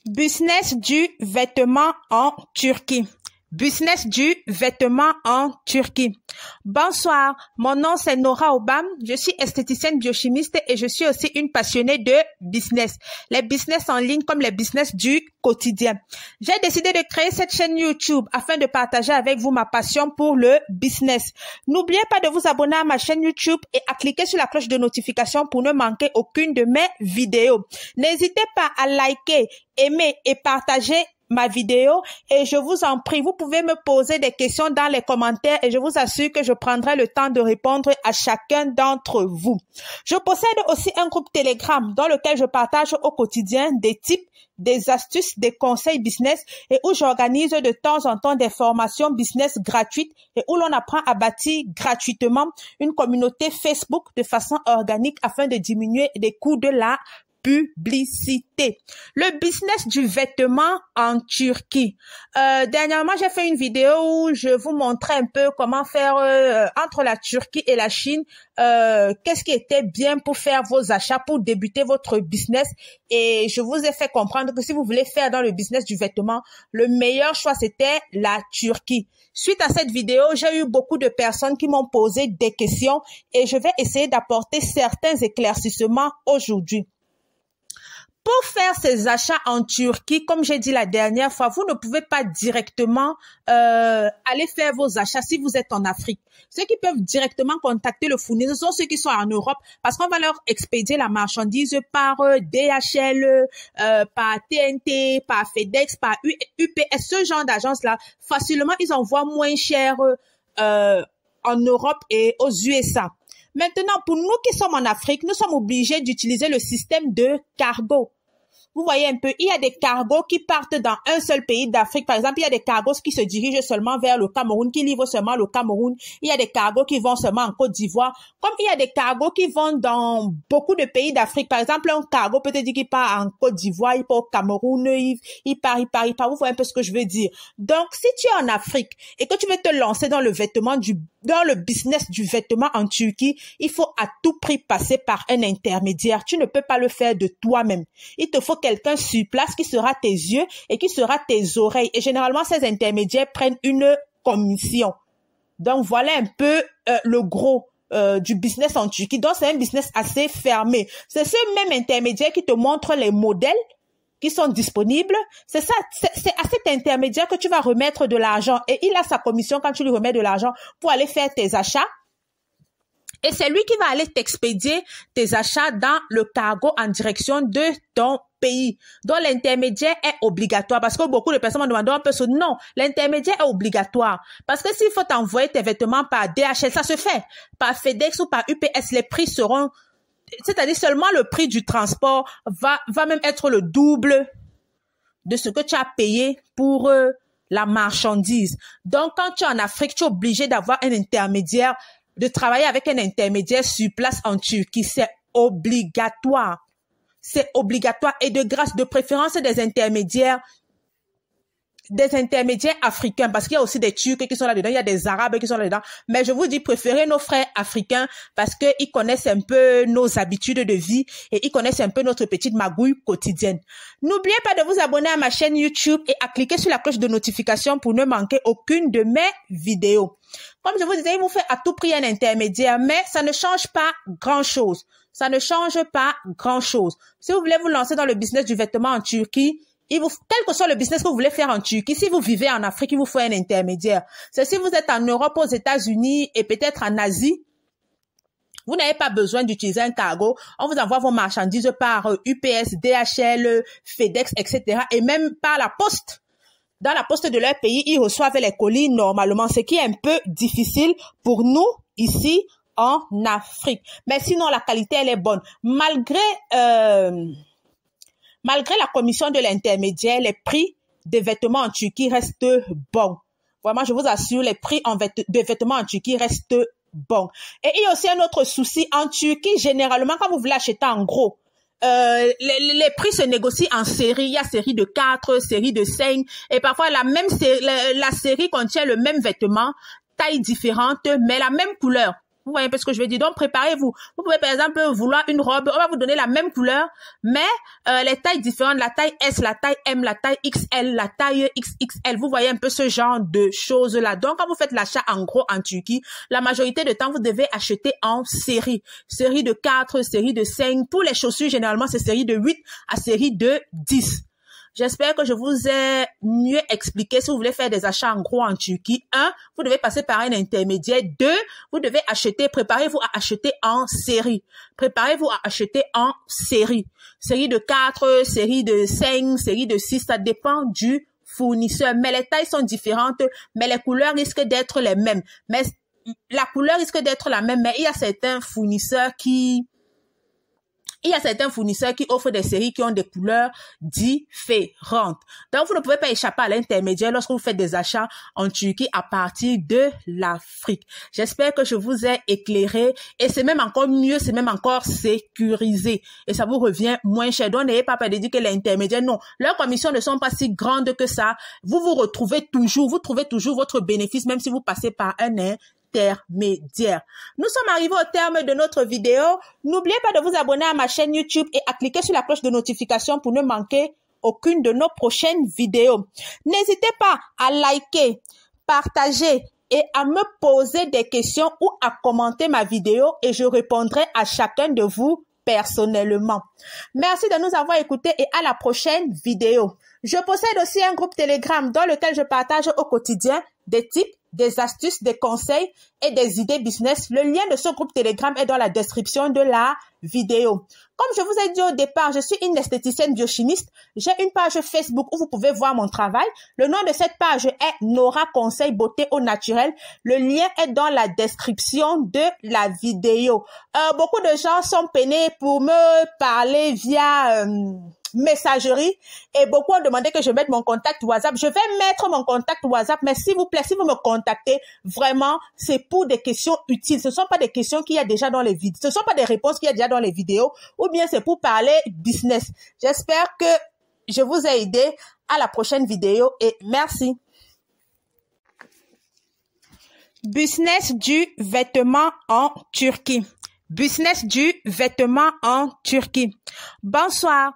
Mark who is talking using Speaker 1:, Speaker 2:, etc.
Speaker 1: Business du vêtement en Turquie. Business du vêtement en Turquie. Bonsoir, mon nom c'est Nora Obam, je suis esthéticienne biochimiste et je suis aussi une passionnée de business. Les business en ligne comme les business du quotidien. J'ai décidé de créer cette chaîne YouTube afin de partager avec vous ma passion pour le business. N'oubliez pas de vous abonner à ma chaîne YouTube et à cliquer sur la cloche de notification pour ne manquer aucune de mes vidéos. N'hésitez pas à liker, aimer et partager ma vidéo et je vous en prie, vous pouvez me poser des questions dans les commentaires et je vous assure que je prendrai le temps de répondre à chacun d'entre vous. Je possède aussi un groupe Telegram dans lequel je partage au quotidien des tips, des astuces, des conseils business et où j'organise de temps en temps des formations business gratuites et où l'on apprend à bâtir gratuitement une communauté Facebook de façon organique afin de diminuer les coûts de la publicité. Le business du vêtement en Turquie. Dernièrement, j'ai fait une vidéo où je vous montrais un peu comment faire entre la Turquie et la Chine. Qu'est-ce qui était bien pour faire vos achats, pour débuter votre business. Et je vous ai fait comprendre que si vous voulez faire dans le business du vêtement, le meilleur choix, c'était la Turquie. Suite à cette vidéo, j'ai eu beaucoup de personnes qui m'ont posé des questions et je vais essayer d'apporter certains éclaircissements aujourd'hui. Pour faire ces achats en Turquie, comme j'ai dit la dernière fois, vous ne pouvez pas directement aller faire vos achats si vous êtes en Afrique. Ceux qui peuvent directement contacter le fournisseur sont ceux qui sont en Europe parce qu'on va leur expédier la marchandise par DHL, par TNT, par FedEx, par UPS, ce genre d'agence-là. Facilement, ils envoient moins cher en Europe et aux USA. Maintenant, pour nous qui sommes en Afrique, nous sommes obligés d'utiliser le système de cargo. Vous voyez un peu, il y a des cargos qui partent dans un seul pays d'Afrique. Par exemple, il y a des cargos qui se dirigent seulement vers le Cameroun, qui livrent seulement le Cameroun. Il y a des cargos qui vont seulement en Côte d'Ivoire. Comme il y a des cargos qui vont dans beaucoup de pays d'Afrique. Par exemple, un cargo peut te dire qu'il part en Côte d'Ivoire, il part au Cameroun, il part. Vous voyez un peu ce que je veux dire. Donc, si tu es en Afrique et que tu veux te lancer dans le business du vêtement en Turquie, il faut à tout prix passer par un intermédiaire. Tu ne peux pas le faire de toi-même. Il te faut quelqu'un sur place qui sera tes yeux et qui sera tes oreilles. Et généralement, ces intermédiaires prennent une commission. Donc, voilà un peu le gros du business en Turquie. Donc, c'est un business assez fermé. C'est ce même intermédiaire qui te montre les modèles qui sont disponibles. C'est ça, c'est à cet intermédiaire que tu vas remettre de l'argent. Et il a sa commission quand tu lui remets de l'argent pour aller faire tes achats. Et c'est lui qui va aller t'expédier tes achats dans le cargo en direction de ton pays. Donc, l'intermédiaire est obligatoire parce que beaucoup de personnes me demandent un peu ça. Non, l'intermédiaire est obligatoire. Parce que s'il faut t'envoyer tes vêtements par DHL, ça se fait. Par FedEx ou par UPS, les prix seront, c'est-à-dire seulement le prix du transport va même être le double de ce que tu as payé pour la marchandise. Donc, quand tu es en Afrique, tu es obligé d'avoir un intermédiaire, de travailler avec un intermédiaire sur place en Turquie. C'est obligatoire. C'est obligatoire. Et de grâce, de préférence des intermédiaires africains, parce qu'il y a aussi des Turcs qui sont là-dedans, il y a des Arabes qui sont là-dedans. Mais je vous dis, préférez nos frères africains parce qu'ils connaissent un peu nos habitudes de vie et ils connaissent un peu notre petite magouille quotidienne. N'oubliez pas de vous abonner à ma chaîne YouTube et à cliquer sur la cloche de notification pour ne manquer aucune de mes vidéos. Comme je vous disais, il vous fait à tout prix un intermédiaire, mais ça ne change pas grand-chose. Ça ne change pas grand-chose. Si vous voulez vous lancer dans le business du vêtement en Turquie, quel que soit le business que vous voulez faire en Turquie, si vous vivez en Afrique, il vous faut un intermédiaire. C'est si vous êtes en Europe, aux États-Unis et peut-être en Asie, vous n'avez pas besoin d'utiliser un cargo. On vous envoie vos marchandises par UPS, DHL, FedEx, etc. et même par la poste. Dans la poste de leur pays, ils reçoivent les colis normalement, ce qui est un peu difficile pour nous ici en Afrique. Mais sinon, la qualité, elle est bonne. Malgré la commission de l'intermédiaire, les prix des vêtements en Turquie restent bons. Vraiment, je vous assure, les prix de vêtements en Turquie restent bons. Et il y a aussi un autre souci. En Turquie, généralement, quand vous voulez acheter en gros, les prix se négocient en série. Il y a série de 4, série de 5. Et parfois, la série contient le même vêtement, taille différente, mais la même couleur. Vous voyez un peu ce que je veux dire? Donc, préparez-vous. Vous pouvez, par exemple, vouloir une robe. On va vous donner la même couleur, mais les tailles différentes. La taille S, la taille M, la taille XL, la taille XXL. Vous voyez un peu ce genre de choses-là. Donc, quand vous faites l'achat en gros en Turquie, la majorité de temps, vous devez acheter en série. Série de 4, série de 5. Pour les chaussures, généralement, c'est série de 8 à série de 10. J'espère que je vous ai mieux expliqué. Si vous voulez faire des achats en gros en Turquie, 1, vous devez passer par un intermédiaire. 2, vous devez acheter, préparez-vous à acheter en série. Préparez-vous à acheter en série. Série de 4, série de 5, série de 6, ça dépend du fournisseur. Mais les tailles sont différentes, mais les couleurs risquent d'être les mêmes. Mais la couleur risque d'être la même, mais il y a certains fournisseurs qui offrent des séries qui ont des couleurs différentes. Donc, vous ne pouvez pas échapper à l'intermédiaire lorsque vous faites des achats en Turquie à partir de l'Afrique. J'espère que je vous ai éclairé et c'est même encore mieux, c'est même encore sécurisé et ça vous revient moins cher. Donc, n'ayez pas peur de dire que les intermédiaires, non, leurs commissions ne sont pas si grandes que ça. Vous trouvez toujours votre bénéfice même si vous passez par un intermédiaire. Nous sommes arrivés au terme de notre vidéo. N'oubliez pas de vous abonner à ma chaîne YouTube et à cliquer sur la cloche de notification pour ne manquer aucune de nos prochaines vidéos. N'hésitez pas à liker, partager et à me poser des questions ou à commenter ma vidéo et je répondrai à chacun de vous personnellement. Merci de nous avoir écoutés et à la prochaine vidéo. Je possède aussi un groupe Telegram dans lequel je partage au quotidien des tips, des astuces, des conseils et des idées business. Le lien de ce groupe Telegram est dans la description de la vidéo. Comme je vous ai dit au départ, je suis une esthéticienne biochimiste. J'ai une page Facebook où vous pouvez voir mon travail. Le nom de cette page est Nora Conseil Beauté au Naturel. Le lien est dans la description de la vidéo. Beaucoup de gens sont peinés pour me parler via messagerie et beaucoup ont demandé que je mette mon contact WhatsApp. Je vais mettre mon contact WhatsApp, mais s'il vous plaît, si vous me contactez, vraiment, c'est pour des questions utiles. Ce ne sont pas des questions qu'il y a déjà dans les vidéos. Ce ne sont pas des réponses qu'il y a déjà dans les vidéos ou bien c'est pour parler business. J'espère que je vous ai aidé. À la prochaine vidéo et merci. Business du vêtement en Turquie. Business du vêtement en Turquie. Bonsoir.